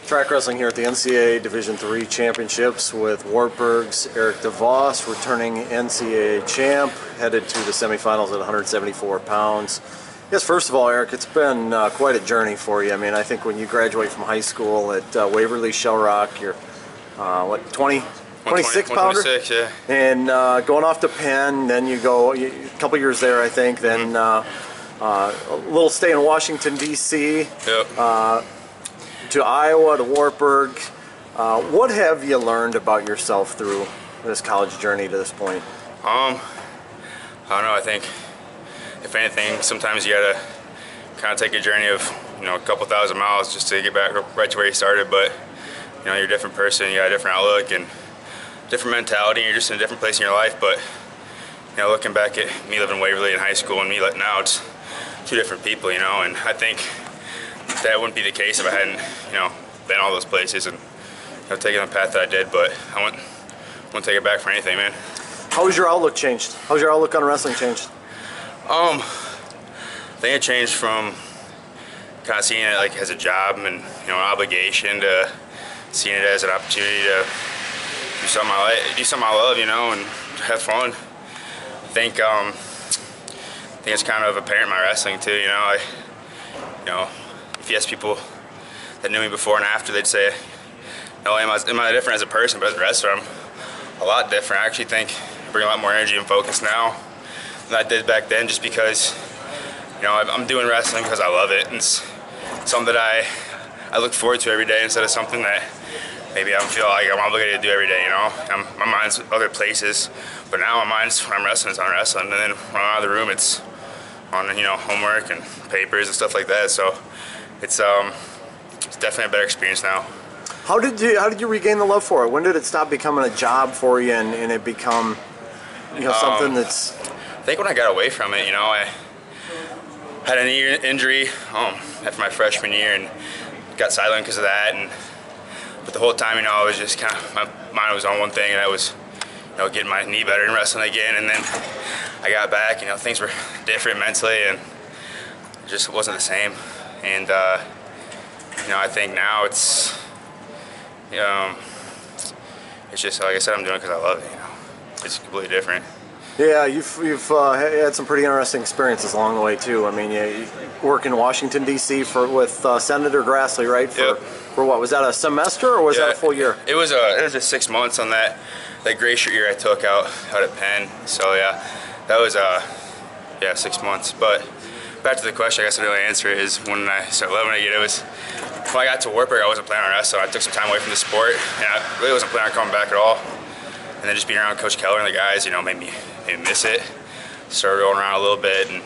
Track wrestling here at the NCAA Division III Championships with Wartburg's Eric DeVos, returning NCAA champ, headed to the semifinals at 174 pounds. Yes, first of all, Eric, it's been quite a journey for you. I mean, I think when you graduate from high school at Waverly Shell Rock, you're, what, 26 pounder? 126, yeah. And going off to Penn, then you go, a couple years there, I think, then a little stay in Washington, D.C., Yep. To Iowa, to Wartburg. What have you learned about yourself through this college journey to this point? I don't know. I think, if anything, sometimes you gotta kind of take a journey of, a couple thousand miles just to get back right to where you started. But you're a different person. You got a different outlook and different mentality. And you're just in a different place in your life. But looking back at me living in Waverly in high school and me now, it's two different people. And I think that wouldn't be the case if I hadn't, been all those places and taken the path that I did. But I wouldn't take it back for anything, man. How has your outlook changed? How's your outlook on wrestling changed? I think it changed from kind of seeing it like as a job and an obligation to seeing it as an opportunity to do something I love, and have fun. I think it's kind of apparent in my wrestling too. If you ask people that knew me before and after, they'd say, am I different as a person? But as a wrestler, I'm a lot different. I actually think I bring a lot more energy and focus now than I did back then, just because, I'm doing wrestling because I love it. And it's something that I look forward to every day instead of something that maybe I feel like I'm obligated to do every day, my mind's other places, but now my mind's, when I'm wrestling, it's on wrestling. And then when I'm out of the room, it's on, homework and papers and stuff like that. So it's definitely a better experience now. How did you regain the love for it? When did it stop becoming a job for you and it become something that's? I think when I got away from it, I had a knee injury after my freshman year and got sidelined because of that. But the whole time, I was just kind of, my mind was on one thing, and that was getting my knee better and wrestling again. And then I got back, things were different mentally and it just wasn't the same. And I think now it's just, like I said, I'm doing it because I love it. It's completely different. Yeah, you've had some pretty interesting experiences along the way too. I mean, you work in Washington D.C. with Senator Grassley, right? For what was that, a semester or was that a full year? It was just 6 months on that Glacier year I took out at Penn. So yeah, that was 6 months. But back to the question, I guess the real answer is when I started loving it again. It was when I got to Wartburg, I wasn't planning on wrestling. I took some time away from the sport, and I really wasn't planning on coming back at all. And then just being around Coach Keller and the guys, made me miss it. Started rolling around a little bit and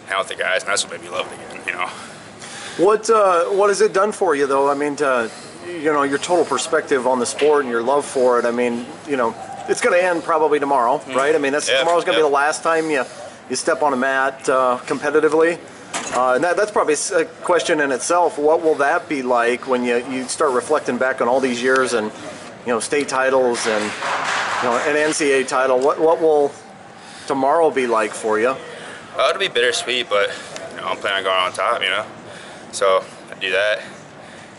hang out with the guys, and that's what made me love it again. What has it done for you though? I mean, your total perspective on the sport and your love for it. I mean, it's going to end probably tomorrow, right? I mean, tomorrow's going to be the last time you step on a mat competitively. And that's probably a question in itself. What will that be like when you start reflecting back on all these years and state titles and an NCAA title? What will tomorrow be like for you? Well, it'll be bittersweet, but I'm planning on going on top. So I do that.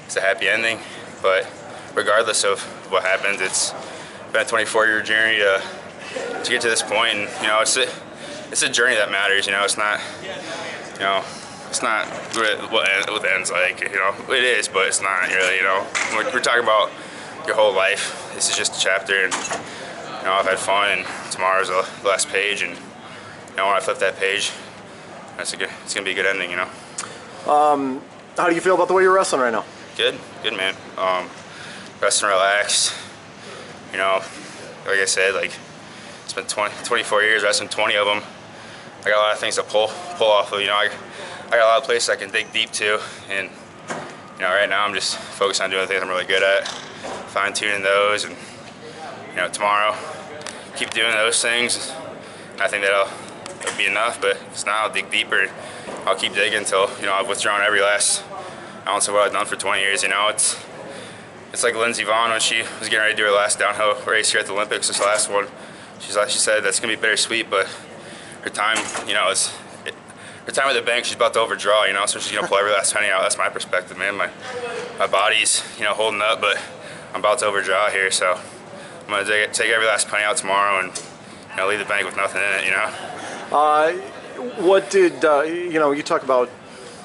It's a happy ending, but regardless of what happens, it's been a 24-year journey to get to this point, and it's a journey that matters. It's not it's not what it ends like. It is, but it's not really. We're talking about your whole life. This is just a chapter, and I've had fun, and tomorrow's the last page, and when I flip that page, it's gonna be a good ending. How do you feel about the way you're wrestling right now? Good, man. Resting, relaxed. Like I said, it's been 24 years, wrestling 20 of them. I got a lot of things to pull off of. I got a lot of places I can dig deep to, and right now I'm just focused on doing the things I'm really good at, fine-tuning those, and tomorrow keep doing those things. I think that'll be enough, but if it's not, I'll dig deeper. I'll keep digging until I've withdrawn every last ounce of what I've done for 20 years. It's like Lindsey Vonn when she was getting ready to do her last downhill race here at the Olympics, this last one. She said that's gonna be bittersweet, but her time, her time at the bank, she's about to overdraw, so she's gonna pull every last penny out. That's my perspective, man. my body's, you know, holding up, but I'm about to overdraw here, so I'm gonna take every last penny out tomorrow and, you know, leave the bank with nothing in it, you know. What did you know? You talk about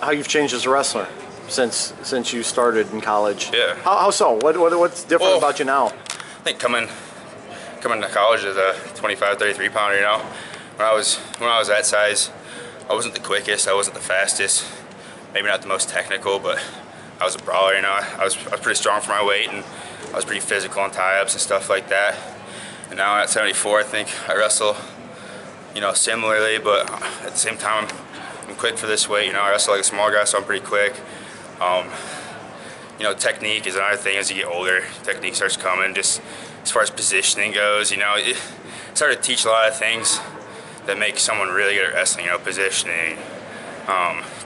how you've changed as a wrestler since you started in college. Yeah. How so? What's different about you now? I think coming to college as a 25, 33 pounder, you know, when I was that size, I wasn't the quickest, I wasn't the fastest, maybe not the most technical, but I was a brawler, you know. I was pretty strong for my weight, and I was pretty physical in tie-ups and stuff like that. And now at 74, I think I wrestle, you know, similarly, but at the same time, I'm quick for this weight. You know, I wrestle like a small guy, so I'm pretty quick. You know, technique is another thing as you get older. Technique starts coming. Just as far as positioning goes, you know, it's hard to teach a lot of things that make someone really good at wrestling. You know, positioning,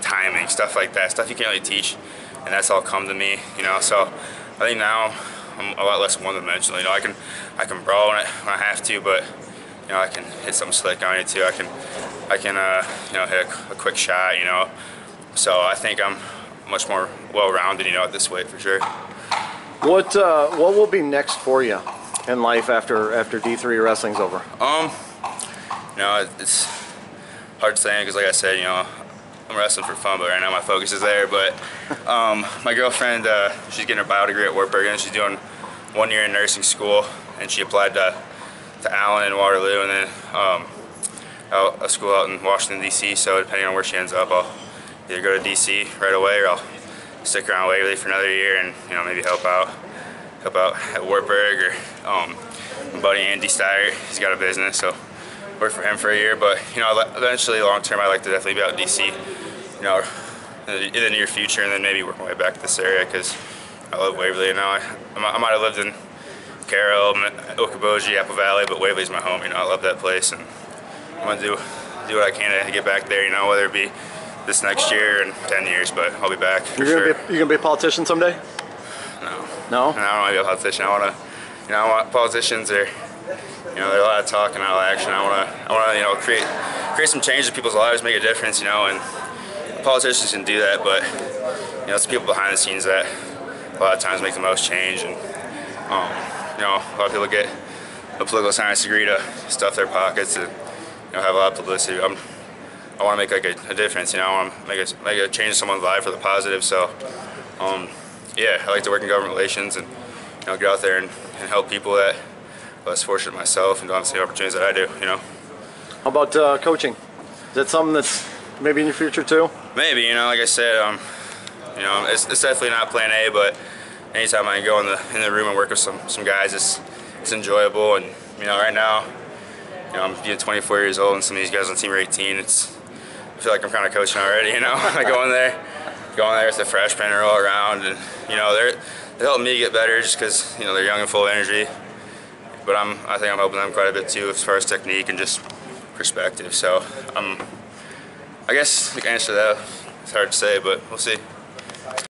timing, stuff like that. Stuff you can't really teach, and that's all come to me. You know, so I think now I'm a lot less one-dimensional. You know, I can brawl when I have to, but you know, I can hit something slick on it too. I can you know, hit a quick shot. You know, so I think I'm much more well-rounded. You know, at this weight for sure. What will be next for you in life after D3 wrestling's over? You know, it's hard saying because, like I said, you know, I'm wrestling for fun, but right now my focus is there. But my girlfriend, she's getting her bio degree at Wartburg, and she's doing 1 year in nursing school, and she applied to Allen and Waterloo, and then a school out in Washington, D.C., so depending on where she ends up, I'll either go to D.C. right away, or I'll stick around Waverly for another year and, you know, maybe help out at Wartburg, or my buddy Andy Steyer, he's got a business, so work for him for a year. But, you know, eventually, long term, I'd like to definitely be out in D.C., you know, in the near future, and then maybe work my way back to this area, because I love Waverly. You know, I might have lived in Carroll, Okoboji, Apple Valley, but Waverly's my home. You know, I love that place, and I'm gonna do what I can to get back there. You know, whether it be this next year and 10 years, but I'll be back. You're gonna be a politician someday? No. No? No, I don't want to be a politician. I want politicians are, you know, there's a lot of talk and not a lot of action. I want to, you know, create some change in people's lives, make a difference. You know, and politicians can do that, but you know, it's the people behind the scenes that a lot of times make the most change. And you know, a lot of people get a political science degree to stuff their pockets and, you know, have a lot of publicity. I want to make like a difference. You know, I want to make a change in someone's life for the positive. So, yeah, I like to work in government relations and, you know, get out there and help people that are less fortunate myself and don't have the same opportunities that I do. You know. How about coaching? Is that something that's maybe in your future too? Maybe. You know, like I said, you know, it's definitely not plan A, but anytime I can go in the room and work with some guys, it's enjoyable. And, you know, right now, you know, I'm being 24 years old, and some of these guys on team are 18. I feel like I'm kind of coaching already. You know, I go in there with the freshman and roll around, and, you know, they're helping me get better just because, you know, they're young and full of energy. But I think I'm helping them quite a bit too, as far as technique and just perspective. So I guess the answer to that, it's hard to say, but we'll see.